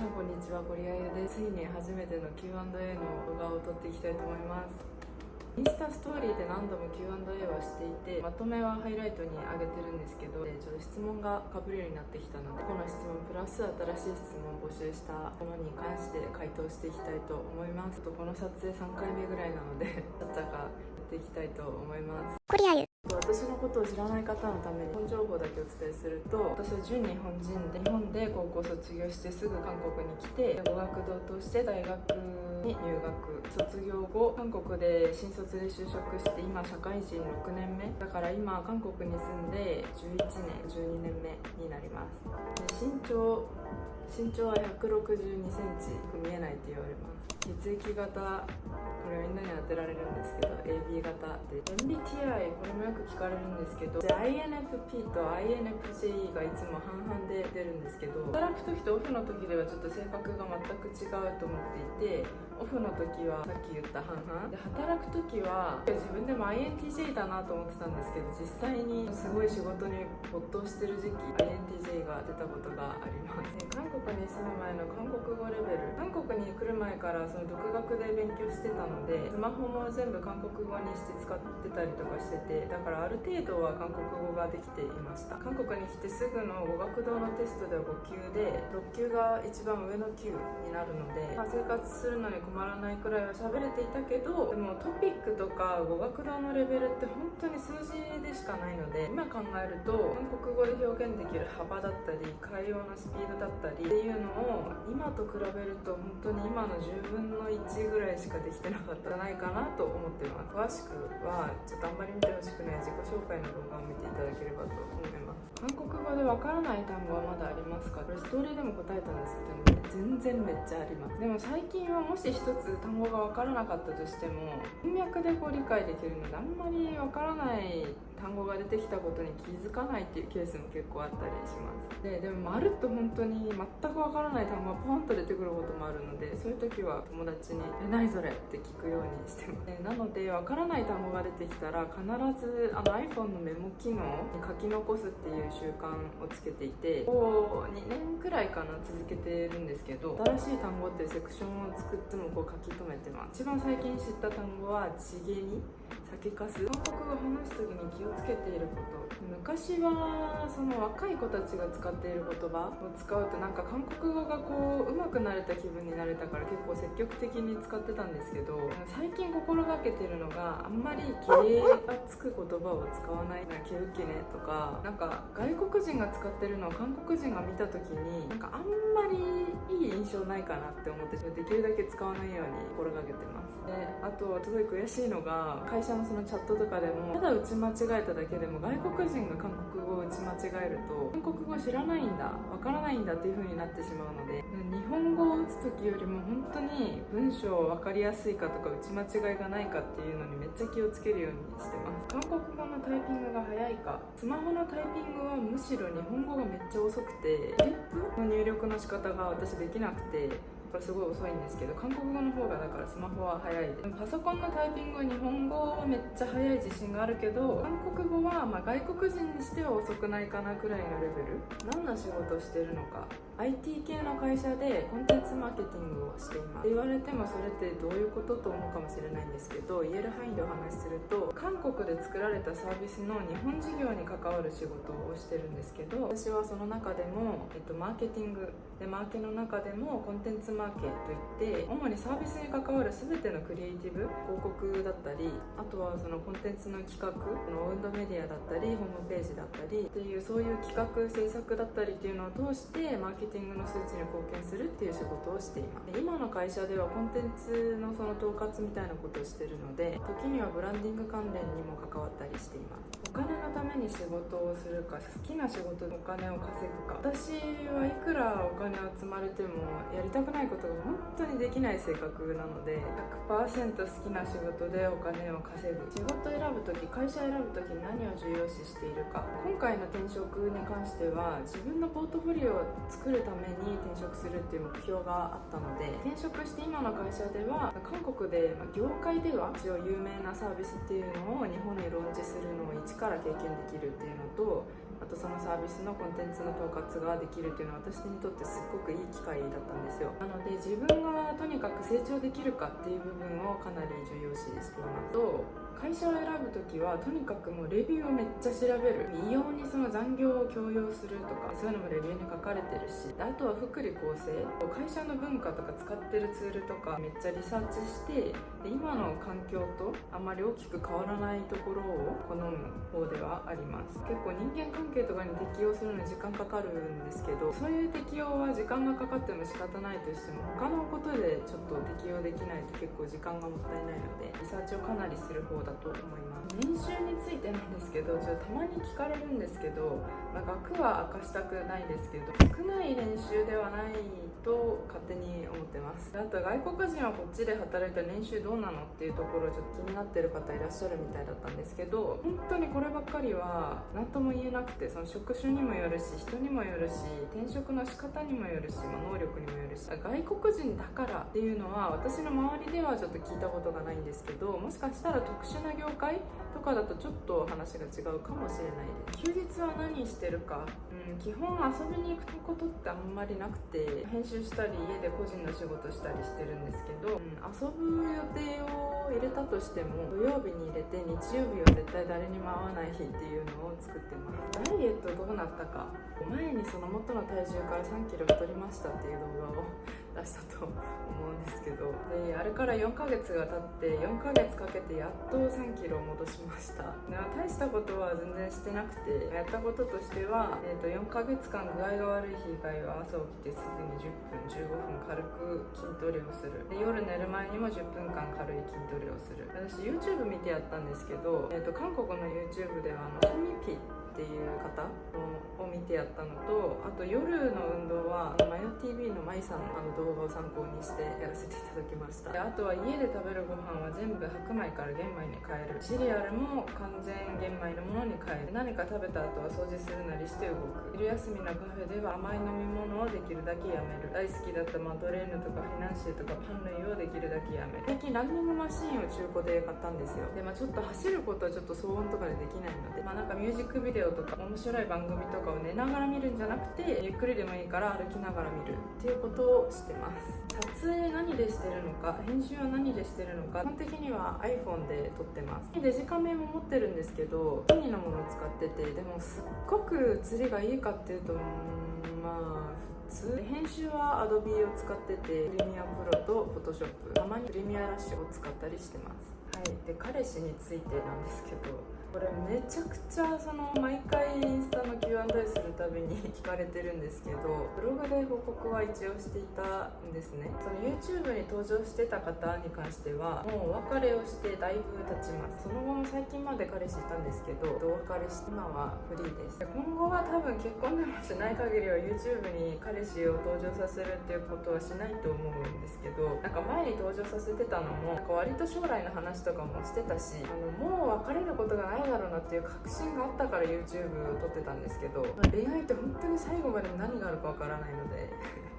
さんこんにちは、ゴリアユです。ついに初めての Q&A の動画を撮っていきたいと思います。インスタストーリーで何度も Q&A はしていて、まとめはハイライトに上げてるんですけど、ちょっと質問がかぶるようになってきたので、この質問プラス新しい質問を募集したものに関して回答していきたいと思います。この撮影3回目ぐらいなのでちゃっちゃかやっていきたいと思います。コリアユ。私のことを知らない方のために本情報だけお伝えすると、私は純日本人で、日本で高校卒業してすぐ韓国に来て、語学堂として大学に入学、卒業後韓国で新卒で就職して、今社会人6年目だから今韓国に住んで11年12年目になります。で身長は162センチ、見えないって言われます。血液型、これみんなに当てられるんですけど AB 型で、 MBTI これもよく聞かれるんですけど、 INFP と INFJ がいつも半々で出るんですけど、働く時とオフの時ではちょっと性格が全く違うと思っていて、オフの時はさっき言った半々で、働く時は自分でも INTJ だなと思ってたんですけど、実際にすごい仕事に没頭してる時期 INTJ が出たことがあります。韓国に住む前の韓国語レベル、韓国に来る前からその独学で勉強してたので、スマホも全部韓国語にして使ってたりとかしてて、だからある程度は韓国語ができていました。韓国に来てすぐの語学堂のテストでは5級で、6級が一番上の級になるので、生活するのに困らないくらいは喋れていたけど、でもトピックとか語学堂のレベルって本当に数字でしかないので、今考えると韓国語で表現できる幅だったり会話のスピードだったりっていうのを今と比べると本当に今の10分の1ぐらいしかできてなかったんじゃないかなと思ってます。詳しくはちょっとあんまり見てほしくない自己紹介の動画を見ていただければと思います。韓国語でわからない単語はまだありますか？これストーリーでも答えたんですけど、全然めっちゃあります。でも最近はもし一つ単語がわからなかったとしても、文脈で理解できるので、あんまりわからない単語が出てきたことに気づかないっていうケースも結構あったりします。でもまるっと本当に全くわからない単語がポンと出てくることもあるので、そういう時は友達に「何それ?」って聞くようにしてます。なのでわからない単語が出てきたら必ずiPhone のメモ機能に書き残すっていう習慣をつけていて、2年くらいかな続けてるんですけど、新しい単語っていうセクションを作っても書き留めてます。一番最近知った単語はチゲに酒かす。韓国語を話す時に気をつけていること、昔はその若い子たちが使っている言葉を使うとなんか韓国語が上手くなれた気分になれたから結構積極的に使ってたんですけど、最近心がけてるのがあんまり敬がつく言葉を使わない。ケウケねとか、なんか外国人が使ってるのを韓国人が見た時になんかあんまりいい印象ないかなって思って、できるだけ使わないように心がけてます。であとすごい悔しいのが、会社のそのチャットとかでもただ打ち間違えただけでも外国人が韓国語を打ち間違えると、韓国語知らないんだわからないんだっていう風になってしまうので、日本語を打つ時よりも本当に文章分かりやすいかとか打ち間違いがないかっていうのにめっちゃ気をつけるようにしてます。韓国語のタイピングが早いか、スマホのタイピングはむしろ日本語がめっちゃ遅くて、フリップの入力の仕方が私できなくてすごい遅いんですけど、韓国語の方がだからスマホは早いで、パソコンのタイピングは日本語はめっちゃ早い自信があるけど、韓国語は外国人にしては遅くないかなくらいのレベル。何の仕事をしてるのか、 IT 系の会社でコンテンツマーケティングをしています。言われてもそれってどういうことと思うかもしれないんですけど、言える範囲でお話しすると、韓国で作られたサービスの日本事業に関わる仕事をしてるんですけど、私はその中でも、マーケティングで、マーケの中でもコンテンツマーケといって、主にサービスに関わる全てのクリエイティブ、広告だったり、あとはそのコンテンツの企画、オウンドメディアだったりホームページだったりっていう、そういう企画制作だったりっていうのを通してマーケティングの数値に貢献するっていう仕事をしています。で今の会社ではコンテンツのその統括みたいなことをしてるので、時にはブランディング関連にも関わったりしています。お金のために仕事をするか、好きな仕事でお金を稼ぐか。私はいくらお金を積まれてもやりたくないことが本当にできない性格なので、 100% 好きな仕事でお金を稼ぐ。仕事選ぶとき、会社選ぶときに何を重要視しているか。今回の転職に関しては自分のポートフォリオを作るために転職するっていう目標があったので、転職して今の会社では韓国で業界では一応有名なサービスっていうのを日本にローンチするのを一から経験できるっていうのと、あとそのサービスのコンテンツの統括ができるっていうのは私にとってすっごくいい機会だったんですよ。なので自分がとにかく成長できるかっていう部分をかなり重要視していますと、会社を選ぶときはとにかくもうレビューをめっちゃ調べる、異様にその残業を強要するとかそういうのもレビューに書かれてるし、あとは福利厚生、会社の文化とか使ってるツールとかめっちゃリサーチして、で今の環境とあんまり大きく変わらないところを好む方ではあります。結構人間関係とかに適用するのに時間かかるんですけど、そういう適用は時間がかかっても仕方ないとしても、他のことでちょっと適用できないと結構時間がもったいないので、リサーチをかなりする方だと思います。練習についてなんですけど、たまに聞かれるんですけど、額は明かしたくないですけど、少ない練習ではないと勝手に思ってます。あと外国人はこっちで働いた練習どうなのっていうところちょっと気になってる方いらっしゃるみたいだったんですけど、本当にこればっかりは何とも言えなくて、その職種にもよるし、人にもよるし、転職の仕方にもよるし、能力にもよるし、外国人だからっていうのは私の周りではちょっと聞いたことがないんですけど、もしかしたら特殊な業界とかだとちょっと話が違うかもしれないです。休日は何してるか、基本遊びに行くことってあんまりなくて、編集したり家で個人の仕事したりしてるんですけど、遊ぶ予定を入れたとしても土曜日に入れて日曜日は絶対誰にも会わない日っていうのを作ってます。ダイエットどうなったか、前にその元の体重から3キロ太りましたっていう動画を出したと思うんですけど、であれから4ヶ月が経って4ヶ月かけてやっと3キロ戻しました。大したことは全然してなくて、やったこととしては、4ヶ月間具合が悪い日以外は朝起きてすぐに10分15分軽く筋トレをする。で夜寝る前にも10分間軽い筋トレをする。私 YouTube 見てやったんですけど、韓国の YouTube ではソミピっていう方を見てやったのと、あと夜の運動はマヨ TV のマイさんの動画を参考にしてやらせていただきました。であとは家で食べるご飯は全部白米から玄米に変える。シリアルも完全玄米のものに変える。何か食べた後は掃除するなりして動く。昼休みのカフェでは甘い飲み物をできるだけやめる。大好きだったマドレーヌとかフィナンシェとかパン類をできるだけやめる。最近ランニングマシーンを中古で買ったんですよ。でちょっと走ることはちょっと騒音とかでできないので、なんかミュージックビデオとか面白い番組とかを寝ながら見るんじゃなくて、ゆっくりでもいいから歩きながら見るっていうことをしてます。撮影何でしてるのか、編集は何でしてるのか、基本的には iPhone で撮ってます。デジカメも持ってるんですけど、ソニーのものを使ってて、でもすっごく映りがいいかっていうと普通。編集は Adobe を使ってて、プレミアプロと Photoshop、たまにプレミアラッシュを使ったりしてます。はい、で彼氏についてなんですけど、これめちゃくちゃ毎回インスタの Q&A するたびに聞かれてるんですけど、ブログで報告は一応していたんですね。その YouTube に登場してた方に関してはもうお別れをしてだいぶ経ちます。その後も最近まで彼氏いたんですけど、お別れして今はフリーです。で今後は多分結婚でもしない限りは YouTube に彼氏を登場させるっていうことはしないと思うんですけど、なんか前に登場させてたのも割と将来の話とかもしてたし、もう別れることがないだろうなっていう確信があったから YouTube を撮ってたんですけど、恋愛って本当に最後まで何があるかわからないので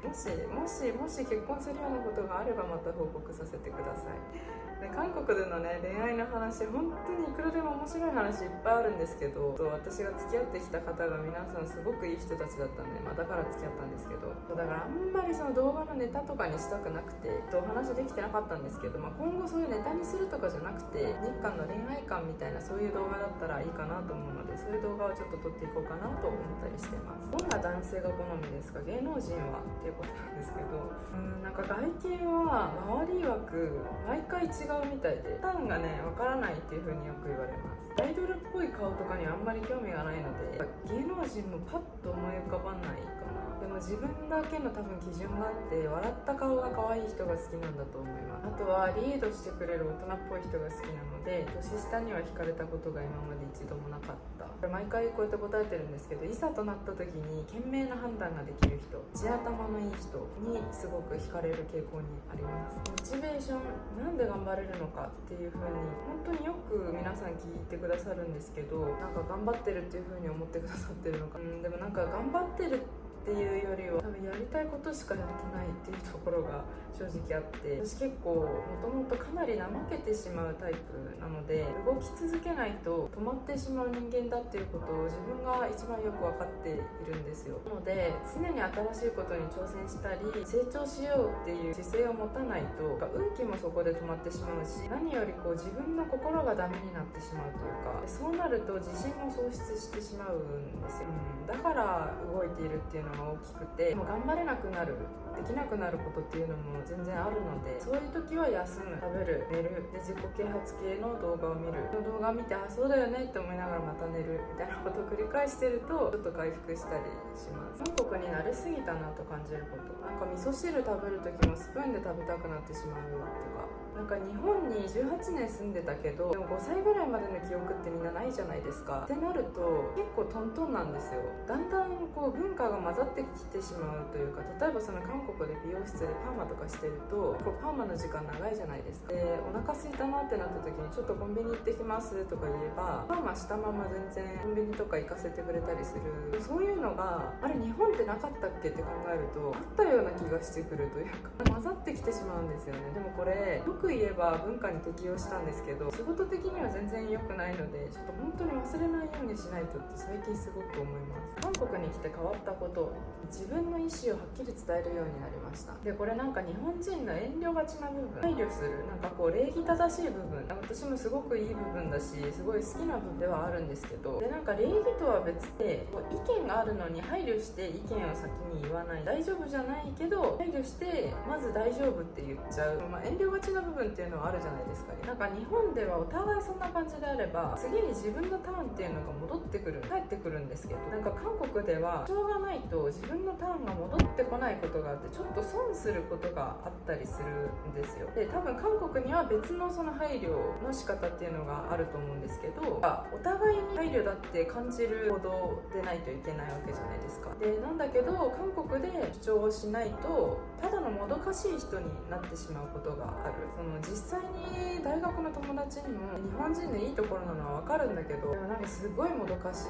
もし結婚するようなことがあればまた報告させてください。で韓国でのね恋愛の話、本当にいくらでも面白い話いっぱいあるんですけど、私が付き合ってきた方が皆さんすごくいい人たちだったんで、だから付き合ったんですけど、だからあんまりその動画のネタとかにしたくなくてお話できてなかったんですけど、今後そういうネタにするとかじゃなくて、日韓の恋愛観みたいなそういう動画だったらいいかなと思うので、そういう動画をちょっと撮っていこうかなと思ったりしてます。どんな男性が好みですか、芸能人はっていうことなんですけど、なんか外見は周り曰く毎回違うみたいで、パターンがねわからないっていう風によく言われます。アイドルっぽい顔とかにあんまり興味がないので、芸能人もパッと思い浮かばないかな。でも自分だけの多分基準があって、笑った顔が可愛い人が好きなんだと思います。あとはリードしてくれる大人っぽい人が好きなので、年下には惹かれたことが今まで一度もなかった。これ毎回こうやって答えてるんですけど、いざとなった時に賢明な判断ができる人、地頭のいい人にすごく惹かれる傾向にあります。モチベーション、なんで頑張れるのかっていう風に本当によく皆さん聞いてくださるんですけど、なんか頑張ってるっていう風に思ってくださってるのか、でもなんか頑張ってるっっていうよりは多分やりたいことしかやってないっていうところが正直あって、私結構もともとかなり怠けてしまうタイプなので、動き続けないと止まってしまう人間だっていうことを自分が一番よく分かっているんですよ。なので常に新しいことに挑戦したり成長しようっていう姿勢を持たないと運気もそこで止まってしまうし、何より自分の心がダメになってしまうというか、そうなると自信も喪失してしまうんですよ、だから動いているっていうのが大きくて、もう頑張れなくなる、できなくなることっていうのも全然あるので、そういう時は休む、食べる、寝るで、自己啓発系の動画を見る、その動画を見てそうだよねって思いながらまた寝るみたいなことを繰り返してるとちょっと回復したりします。韓国に慣れすぎたなと感じること、なんか味噌汁食べる時もスプーンで食べたくなってしまうとか、なんか日本に18年住んでたけど、でも5歳ぐらいまでの記憶ってみんなないじゃないですか。ってなると結構トントンなんですよ。だんだん文化が混ざってきてしまうというか、例えばその韓国で美容室でパーマとかしてるとパーマの時間長いじゃないですか。でお腹空いたなってなった時にちょっとコンビニ行ってきますとか言えば、パーマしたまま全然コンビニとか行かせてくれたりする。そういうのがあれ日本ってなかったっけって考えるとあったような気がしてくるというか、混ざってきてしまうんですよね。でもこれよく言えば文化に適応したんですけど、仕事的には全然良くないので、ちょっと本当に忘れないようにしないとって最近すごく思います。韓国に来て変わったこと、自分の意思をはっきり伝えるようになりました。でこれなんか日本人の遠慮がちな部分、配慮する、なんか礼儀正しい部分、私もすごくいい部分だしすごい好きな部分ではあるんですけど、でなんか礼儀とは別で意見があるのに配慮して意見を先に言わない、大丈夫じゃないけど配慮してまず大丈夫って言っちゃう、遠慮がちな部分っていうのはあるじゃないですかね。なんか日本ではお互いそんな感じであれば次に自分のターンっていうのが戻ってくる、帰ってくるんですけど、なんか韓国ではしょうがないと自分のターンが戻ってこないことがあって、ちょっと損することがあったりするんですよ。で多分韓国には別のその配慮の仕方っていうのがあると思うんですけど、お互いに配慮だって感じるほどでないといけないわけじゃないですか。でなんだけど韓国で主張をしないとただのもどかしい人になってしまうことがある。その実際に大学の友達にも日本人のいいところなのは分かるんだけど、でもなんかすごいもどかしい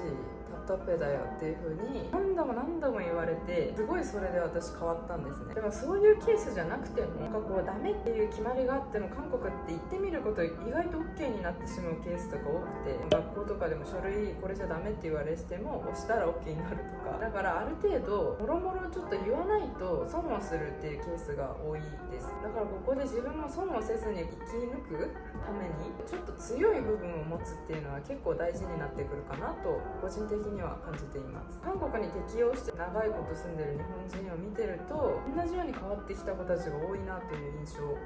タッタッペだよっていう風に何度も何度も言われて、すごいそれで私変わったんですね。でもそういうケースじゃなくても、なんかダメっていう決まりがあっても韓国って言ってみること意外と OK になってしまうケースとか多くて、学校とかでも書類これじゃダメって言われても押したら OK になるとか、だからある程度もろもろちょっと言わないと損をするっていうケースが多いです。だからここで自分も損をせずに生き抜くためにちょっと強い部分を持つっていうのは結構大事になってくるかなと個人的には感じています。韓国に適応して長いこと住んでる日本人を見てると同じように変わってきた子たちが多いなという印象で、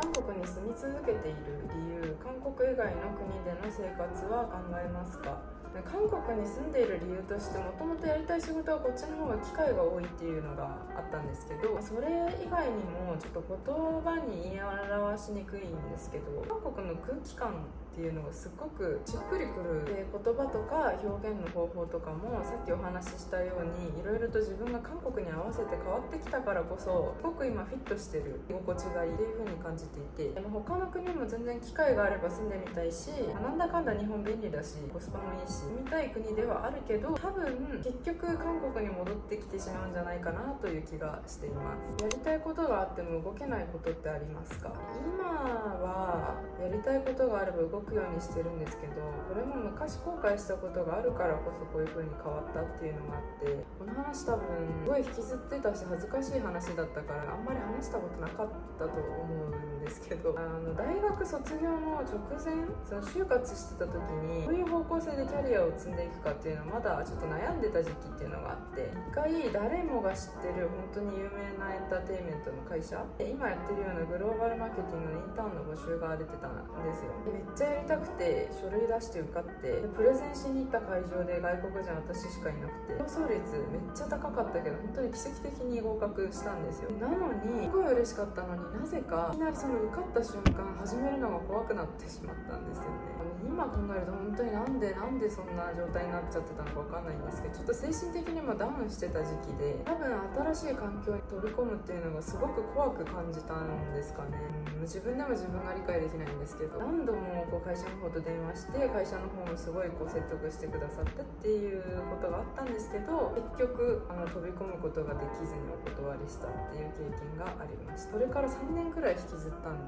韓国に住み続けている理由、韓国以外の国での生活は考えますか？韓国に住んでいる理由としてもともとやりたい仕事はこっちの方が機会が多いっていうのがあったんですけど、それ以外にもちょっと言葉に言い表しにくいんですけど、韓国の空気感っていうのがすごくしっくりくる。で言葉とか表現の方法とかもさっきお話ししたようにいろいろと自分が韓国に合わせて変わってきたからこそすごく今フィットしてる、居心地がいいっていう風に感じていて、でも他の国も全然機会があれば住んでみたいし、なんだかんだ日本便利だしコスパもいいし住みたい国ではあるけど、多分結局韓国に戻ってきてしまうんじゃないかなという気がしています。やりたいことがあっても動けないことってありますか？今はやりたいことがあれば動くようにしてるんですけど、これも昔後悔したことがあるからこそこういう風に変わったっていうのがあって、この話多分すごい引きずってたし恥ずかしい話だったからあんまり話したことなかったと思うんですけど、大学卒業の直前、その就活してた時にどういう方向性でキャリアを積んでいくかっていうのはまだちょっと悩んでた時期っていうのがあって、一回誰もが知ってる本当に有名なエンターテインメントの会社で今やってるようなグローバルマーケティングのインターンの募集が出てたんですよ。でめっちゃやりたくて書類出して受かって、でプレゼンしに行った会場で外国人私しかいなくて、競争率めっちゃ高かったけど本当に奇跡的に合格したんですよ。なのにすごい嬉しかったのに、なぜかいきなりその受かった瞬間始めるのが怖くなってしまったんですよね。今考えると本当になんでそんな状態になっちゃってたのか分かんないんですけど、ちょっと精神的にもダウンしてた時期で、多分新しい環境に飛び込むっていうのがすごく怖く感じたんですかね。自分でも自分が理解できないんですけど、何度も会社の方と電話して、会社の方もすごい説得してくださってっていうことがあったんですけど、結局飛び込むことができずにお断りしたっていう経験がありました。それから3年くらい引きずったの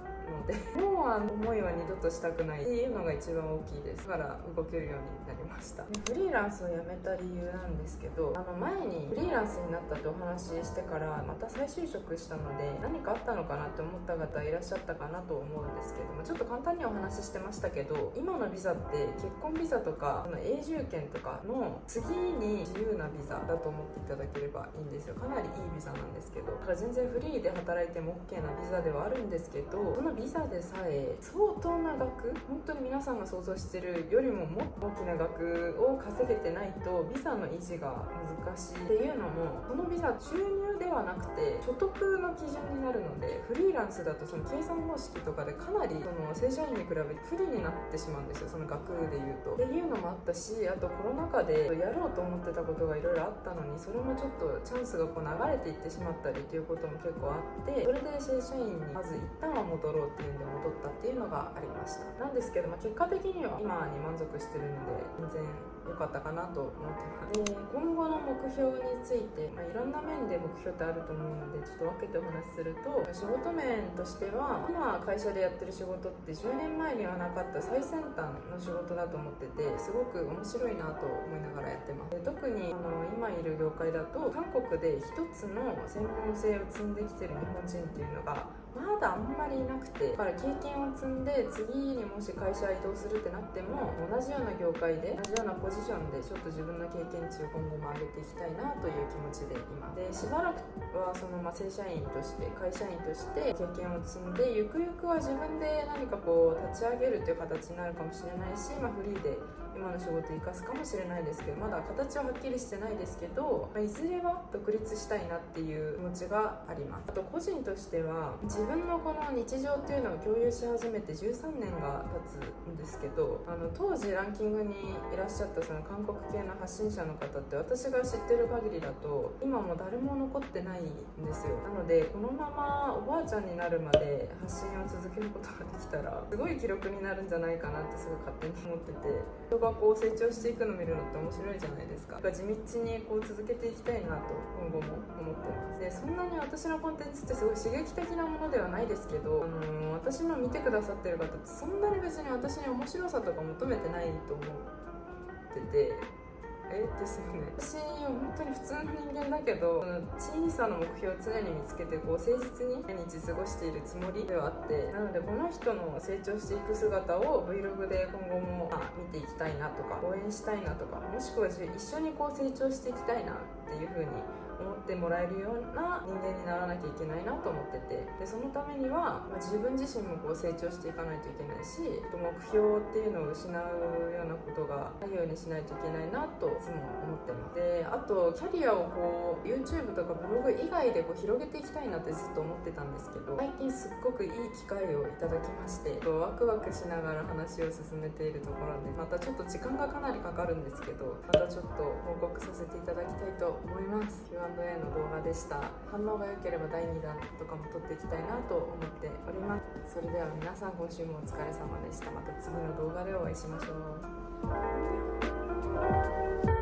で、もう思いは二度としたくないっていうのが一番大きいです。だから動けるようになりました。フリーランスを辞めた理由なんですけど、前にフリーランスになったってお話ししてからまた再就職したので、何かあったのかなって思った方いらっしゃったかなと思うんですけども、ちょっと簡単にお話ししてましたけど、今のビザって結婚ビザとか永住権とかの次に自由なビザだと思っていただければいいんですよ。かなりいいビザなんですけど、だから全然フリーで働いても OK なビザではあるんですけど、そのビザでさえ相当な額、本当に皆さんが想像してるよりももっと大きな額を稼げてないとビザの維持が難しいっていうのも、このビザ収入ではなくて所得の基準になるので、フリーランスだとその計算方式とかでかなり正社員に比べて不利になってしまうんですよ、その額で言うと。っていうのもあったし、あとコロナ禍でやろうと思ってたことがいろいろあったのに、それもちょっとチャンスが流れていってしまったりっていうことも結構あって、それで正社員にまず一旦は戻ろうっていうんで戻ったっていうのがありました。なんですけど、結果的には今に満足してるので全然良かったかなと思ってます。で、今後の目標について、いろんな面で目標ってあると思うので、ちょっと分けてお話しすると、仕事面としては今会社でやってる仕事って10年前にはなかった最先端の仕事だと思ってて、すごく面白いなと思いながらやってます。で、特に今いる業界だと韓国で一つの専門性を積んできてる日本人っていうのがまだあんまりいなくて、だから経験を積んで次にもし会社移動するってなっても、同じような業界で同じようなポジションでちょっと自分の経験値を今後も上げていきたいなという気持ちで今で、しばらくはその正社員として会社員として経験を積んで、ゆくゆくは自分で何か立ち上げるという形になるかもしれないし、フリーで今の仕事を生かすかもしれないですけど、まだ形ははっきりしてないですけど、いずれは独立したいなっていう気持ちがあります。あと個人としては、自分のこの日常っていうのを共有し始めて13年が経つんですけど、当時ランキングにいらっしゃったその韓国系の発信者の方って、私が知ってる限りだと今も誰も残ってないんですよ。なのでこのままおばあちゃんになるまで発信を続けることができたらすごい記録になるんじゃないかなってすごい勝手に思ってて、人が成長していくのを見るのって面白いじゃないですか。だから地道に続けていきたいなと今後も思ってます。で、そんなに私のコンテンツってすごい刺激的なものではないですけど、私の見てくださってる方ってそんなに別に私に面白さとか求めてないと思ってて、ですよね。私は本当に普通の人間だけど、小さな目標を常に見つけて誠実に毎日過ごしているつもりではあって、なのでこの人の成長していく姿を Vlog で今後も見ていきたいなとか、応援したいなとか、もしくは一緒に成長していきたいなっていう風に思ってもらえるような人間にならなきゃいけないなと思ってて、でそのためには、自分自身も成長していかないといけないし、目標っていうのを失うようなことがないようにしないといけないなといつも思ってます。で、あとキャリアをYouTube とかブログ以外で広げていきたいなってずっと思ってたんですけど、最近すっごくいい機会をいただきまして、ワクワクしながら話を進めているところで、またちょっと時間がかなりかかるんですけど、またちょっと報告させていただきたいと思います。Q&A の動画でした。反応が良ければ第2弾とかも撮っていきたいなと思っております。それでは皆さん、今週もお疲れ様でした。また次の動画でお会いしましょう。